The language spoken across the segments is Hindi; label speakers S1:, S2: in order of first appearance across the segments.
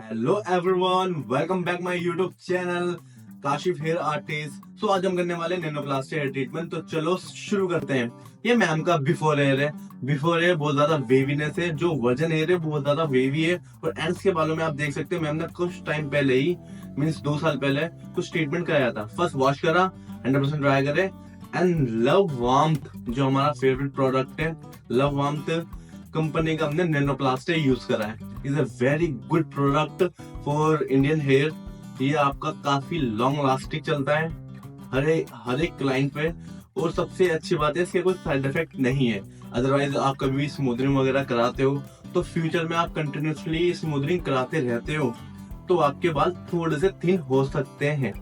S1: Hello everyone, welcome back my YouTube channel Kashif hair artist. So आज हम करने वाले नैनोप्लास्टिक हेयर ट्रीटमेंट। तो चलो शुरू करते हैं। ये मैम का बिफोर हेयर है। बिफोर हेयर बहुत ज्यादा वेवीनेस है, जो वर्जन हेयर है बहुत ज्यादा वेवी है। और एंड्स के बालों में आप देख सकते हैं मैम ने कुछ टाइम पहले ही मीन्स 2 साल पहले कुछ ट्रीटमेंट कराया था। फर्स्ट वॉश करा, 100% ड्राई करे एंड लव वार्मथ जो हमारा फेवरेट प्रोडक्ट है, लव वार्मथ कंपनी का हमने नैनोप्लास्टिक यूज करा है। Is a very good product for Indian hair. ये आपका काफी लॉन्ग लास्टिक चलता है हर एक क्लाइंट पे। और सबसे अच्छी बात है इसके कोई साइड इफेक्ट नहीं है। अदरवाइज आप कभी भी स्मूथनिंग वगैरह कराते हो तो फ्यूचर में आप कंटिन्यूसली स्मूथनिंग कराते रहते हो तो आपके बाल थोड़े से थिन हो सकते हैं।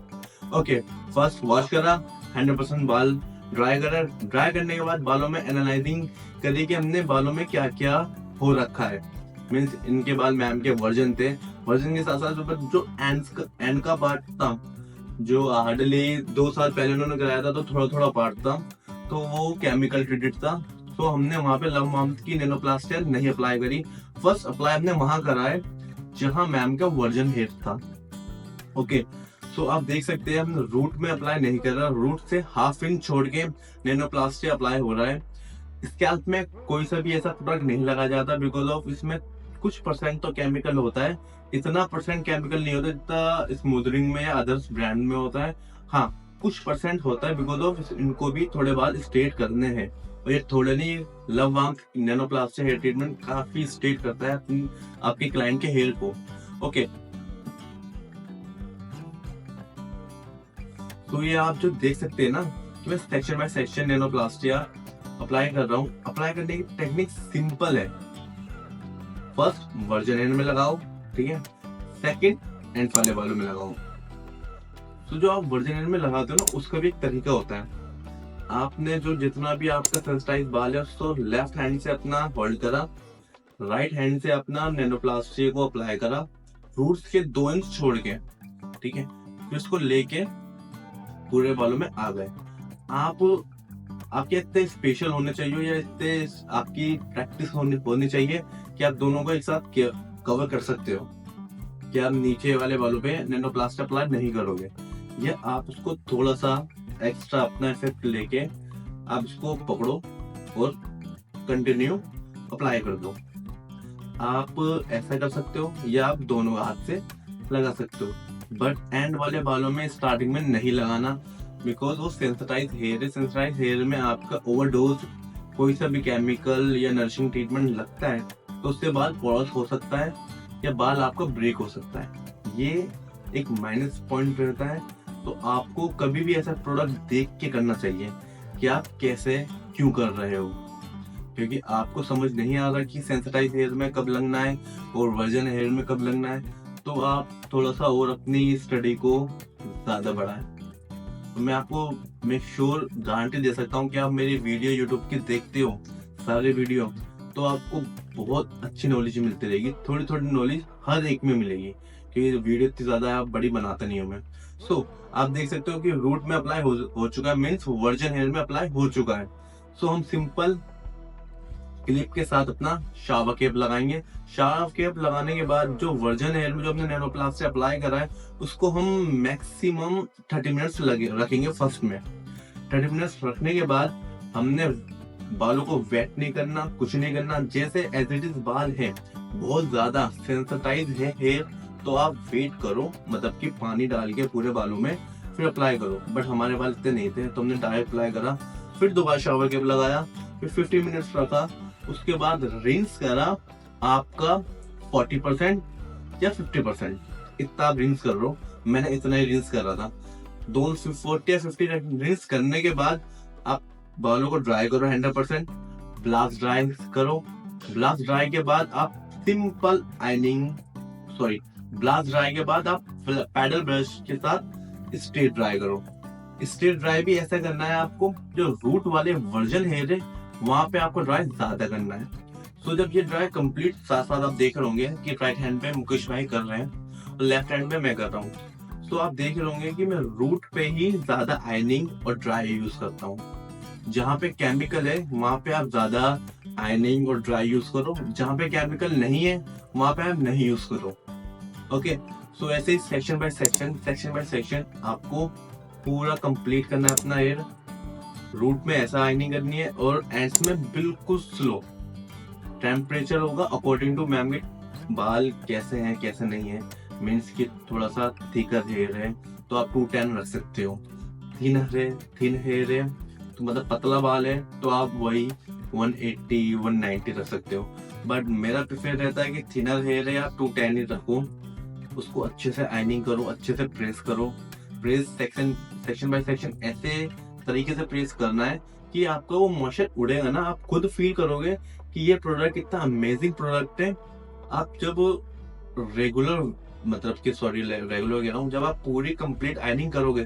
S1: ओके, फर्स्ट वॉश करा, 100% बाल ड्राई करा। ड्राई करने के बाद बालों में एनालाइजिंग करी कि हमने बालों में क्या क्या हो रखा है। मीन्स इनके बाल मैम के वर्जन थे। वर्जन के साथ साथ जो एंड का पार्ट था, जो हार्डली 2 साल पहले उन्होंने कराया था तो थोड़ा थोड़ा पार्ट था, तो वो केमिकल ट्रीटेड था। तो हमने वहां पे लव वार्मथ की नैनोप्लास्टिक नहीं अप्लाई करी। फर्स्ट अप्लाई हमने वहां करा है जहां मैम का वर्जन हेयर था। ओके, सो आप देख सकते हैं हम रूट में अप्लाई नहीं कर रहा, रूट से ½ इंच छोड़ के नैनोप्लास्टिक अप्लाई हो रहा है। स्कैल्प में कोई सा भी ऐसा प्रोडक्ट नहीं लगाया जाता बिकॉज ऑफ इसमें कुछ परसेंट तो केमिकल होता है। इतना परसेंट केमिकल नहीं होता जितना स्मूथनिंग में या अदर्स ब्रांड में होता है। हाँ, कुछ परसेंट होता है बिकॉज ऑफ इनको भी थोड़े बाल स्ट्रेट करने हैं। और ये थोड़े नहीं, love warmth nanoplastic hair treatment काफी स्ट्रेट करता है आपके क्लाइंट के हेयर को। ओके, तो ये आप जो देख सकते हैं ना कि मैं section by section nanoplastia apply कर रहा हूँ। अप्लाई करने की टेक्निक सिंपल है। फर्स्ट वर्जन एंड में लगाओ, ठीक है। सेकंड एंड वाले बालों में लगाओ। तो जो आप वर्जन एंड में लगाते हो ना उसका भी एक तरीका होता है। आपने जो जितना भी आपका सेंसिटाइज बाल है उसको लेफ्ट हैंड से अपना होल्ड करा, राइट हैंड से अपना नैनोप्लास्टिया को अप्लाई करा रूट्स के 2 इंच छोड़ के, ठीक है। फिर उसको लेके पूरे बालों में आ गए। आपके इतने स्पेशल होने चाहिए या इतने आपकी प्रैक्टिस होनी चाहिए कि आप दोनों को एक साथ कवर कर सकते हो, कि आप नीचे वाले बालों पे नैनोप्लास्टिक अप्लाई नहीं करोगे। या आप उसको थोड़ा सा एक्स्ट्रा अपना इफेक्ट लेके आप इसको पकड़ो और कंटिन्यू अप्लाई कर दो। आप ऐसा कर सकते हो या आप दोनों हाथ से लगा सकते हो, बट एंड वाले बालों में स्टार्टिंग में नहीं लगाना बिकॉज वो सेंसिटाइज हेयर है। सेंसिटाइज हेयर में आपका ओवरडोज कोई सा भी केमिकल या नरिशिंग ट्रीटमेंट लगता है तो उससे बाल पॉरस हो सकता है या बाल आपका ब्रेक हो सकता है। ये एक माइनस पॉइंट रहता है। तो आपको कभी भी ऐसा प्रोडक्ट देख के करना चाहिए कि आप कैसे क्यों कर रहे हो, क्योंकि आपको समझ नहीं आ रहा कि सेंसिटाइज हेयर में कब लगना है और वर्जन हेयर में कब लगना है। तो आप थोड़ा सा और अपनी स्टडी को ज्यादा बढ़ाएं। तो मैं आपको मैं श्योर गारंटी दे सकता हूँ कि आप मेरी वीडियो यूट्यूब की देखते हो सारे वीडियो, तो आपको बहुत अच्छी नॉलेज मिलती रहेगी। थोड़ी थोड़ी नॉलेज हर एक में मिलेगी क्योंकि वीडियो इतनी ज्यादा आप बड़ी बनाता नहीं हूँ मैं। सो आप देख सकते हो कि रूट में अप्लाई हो चुका है, मीन्स वर्जन हेयर में अप्लाई हो चुका है। सो हम सिंपल क्लिप के साथ अपना शावर कैप लगाएंगे। शावर कैप लगाने के बाद जो वर्जन हेयर में जो हमने नैनोप्लास्टिक अप्लाई करा है उसको हम मैक्सिमम 30 मिनट्स रखेंगे। फर्स्ट में 30 मिनट्स रखने के बाद हमने बालों को वेट नहीं करना, कुछ नहीं करना। जैसे एज इट इज बाल है, बहुत ज्यादा सेंसिटाइज है हेयर, तो आप वेट करो, मतलब कि पानी डाल के पूरे बालों में फिर अप्लाई करो। बट हमारे बाल इतने नहीं थे तो हमने डायरेक्ट अप्लाई करा, फिर दोबारा शावर कैप लगाया, फिर 50 मिनट्स रखा, उसके बाद रिंस करा। आपका 40% या 50% इतना आप रिंस कर लो। मैंने इतना ही रिंस कर रहा था। 40 या 50 रिंस करने के बाद आप बालों को ड्राई करो 100%, ब्लास्ट ड्राई करो। ब्लास्ट ड्राई के बाद आप सिंपल ब्लास्ट ड्राई के बाद आप पैडल ब्रश के साथ स्ट्रेट ड्राई करो। स्ट्रेट ड्राई भी ऐसा करना है आपको, जो रूट वाले वर्जन हेयर है वहां पे आपको ड्राई ज्यादा करना है। सो जब ये ड्राई कंप्लीट, साथ साथ आप देख रहे होंगे कि राइट हैंड पे मुकेश भाई कर रहे हैं और लेफ्ट हैंड पे मैं कर रहा हूँ। तो आप देख रहे होंगे कि मैं रूट पे ही ज्यादा आयनिंग और ड्राई यूज करता हूँ। जहाँ पे केमिकल है वहां पे आप ज्यादा आयनिंग और ड्राई यूज करो, जहाँ पे केमिकल नहीं है वहां पे आप नहीं यूज करो। ओके, सो ऐसे ही सेक्शन बाय सेक्शन आपको पूरा कंप्लीट करना है अपना हेयर। रूट में ऐसा आइनिंग करनी है और एंड्स में बिल्कुल स्लो। टेम्परेचर होगा अकॉर्डिंग टू मैम के बाल कैसे हैं कैसे नहीं है। मीन्स कि थोड़ा सा थिकर हेयर है तो आप 210 रख सकते हो। थिन हेयर है तो मतलब पतला बाल है तो आप वही 180 190 रख सकते हो। बट मेरा प्रेफर रहता है कि थिनर हेयर है या 210 ही रखो। उसको अच्छे से आइनिंग करो, अच्छे से प्रेस करो। प्रेस सेक्शन बाय सेक्शन ऐसे तरीके से प्रेस करना है कि आपका वो मॉइस्चर उड़ेगा ना, आप खुद फील करोगे कि ये प्रोडक्ट कितना अमेजिंग प्रोडक्ट है। आप जब रेगुलर रेगुलर कह रहा हूँ, जब आप पूरी कंप्लीट आयनिंग करोगे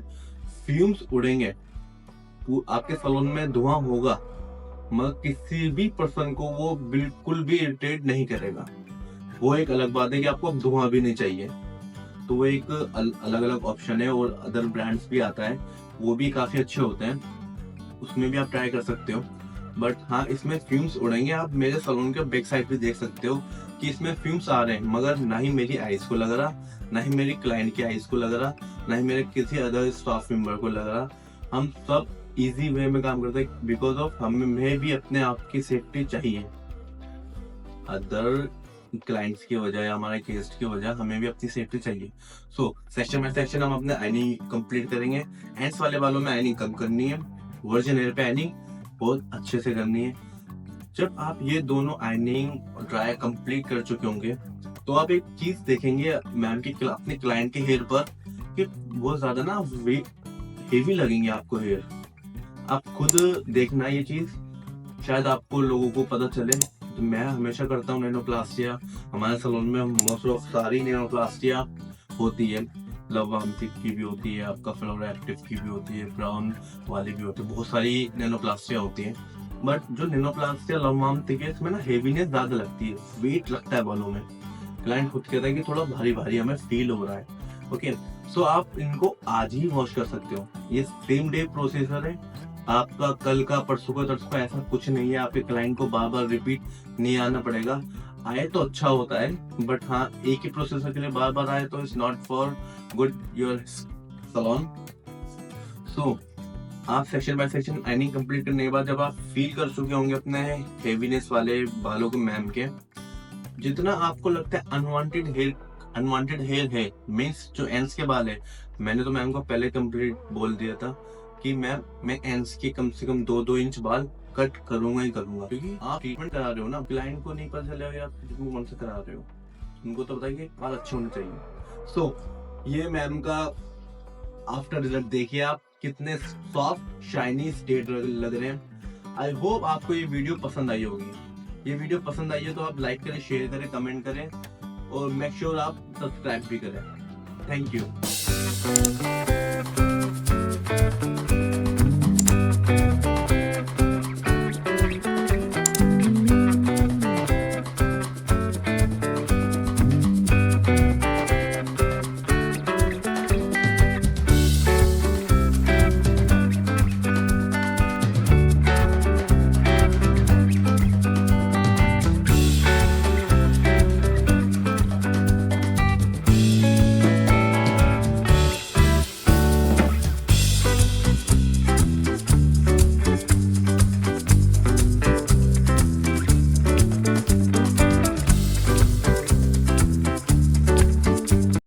S1: फ्यूम्स उड़ेंगे, आपके सैलून में धुआं होगा, मगर किसी भी पर्सन को वो बिल्कुल भी इरिटेट नहीं करेगा। वो एक अलग बात है कि आपको धुआं भी नहीं चाहिए, तो वो एक अलग अलग ऑप्शन है। और अदर ब्रांड्स भी आता है, वो भी काफी अच्छे होते हैं, उसमें भी आप ट्राई कर सकते हो। बट हाँ, इसमें फ्यूम्स उड़ेंगे। आप मेरे सैलून के बैक साइड पे देख सकते हो कि इसमें फ्यूम्स आ रहे हैं, मगर ना ही मेरी आईज को लग रहा, ना ही मेरी क्लाइंट की आईज को लग रहा, ना ही मेरे किसी अदर स्टाफ मेंबर को लग रहा। हम सब इजी वे में काम करते हैं बिकॉज ऑफ हमें भी अपने आप की सेफ्टी चाहिए। अदर क्लाइंट्स की वजह या हमारे गेस्ट की वजह हमें भी अपनी सेफ्टी चाहिए। सो सेक्शन बाय सेक्शन हम अपने आइनिंग कंप्लीट करेंगे। एंड्स वाले बालों में आइनिंग कम करनी है, वर्जिन हेयर पे आइनिंग बहुत अच्छे से करनी है। जब आप ये दोनों आइनिंग और ड्राई कंप्लीट कर चुके होंगे तो आप एक चीज देखेंगे मैम की अपने क्लाइंट के हेयर पर कि बहुत ज्यादा ना हेवी लगेंगे आपको हेयर। आप खुद देखना ये चीज, शायद आपको लोगों को पता चले। तो मैं हमेशा करता हूँ नैनोप्लास्टिया। हमारे सैलून में मोस्ट ऑफ सारी नैनोप्लास्टिया होती है। लववांतिक की भी होती है, आपका फ्लोरा एक्टिव की भी होती है, ब्राउन वाली भी होती है, बहुत सारी नैनोप्लास्टिया होती है। बट जो नैनोप्लास्टिया लववांतिक है इसमें ना हेवीनेस ज्यादा लगती है, वेट लगता है बालों में। क्लाइंट खुद कहता है कि थोड़ा भारी भारी हमें फील हो रहा है। ओके, सो आप इनको आज ही वॉश कर सकते हो। ये सेम डे प्रोसेसर है आपका, कल का परसों का तरसों का ऐसा कुछ नहीं है। आपके क्लाइंट को बार बार रिपीट नहीं आना पड़ेगा। आए तो अच्छा होता है, बट हाँ, एक ही प्रोसेसर के लिए बार बार आए तो it's not for good your salon. सो आप section by section ironing complete करने के बाद जब आप फील कर चुके होंगे अपने हेवीनेस वाले बालों को मैम के, जितना आपको लगता है अनवांटेड हेयर है, मीन्स जो एंड्स के बाल है, मैंने तो मैम को पहले कंप्लीट बोल दिया था कि मैम मैं एंड्स के कम से कम 2-2 इंच बाल कट करूंगा ही करूंगा। क्योंकि आप ट्रीटमेंट करा रहे हो ना, क्लाइंट को नहीं पता चलेगा आप ट्रीटमेंट कौन सा करा रहे हो, उनको तो बताइए बाल अच्छे होने चाहिए। सो ये मैम का आफ्टर रिजल्ट देखिए आप, कितने सॉफ्ट शाइनी स्ट्रेट लग रहे हैं। आई होप आपको ये वीडियो पसंद आई होगी। ये वीडियो पसंद आई है तो आप लाइक करें, शेयर करें, कमेंट करें और मेक श्योर आप सब्सक्राइब भी करें। Thank you.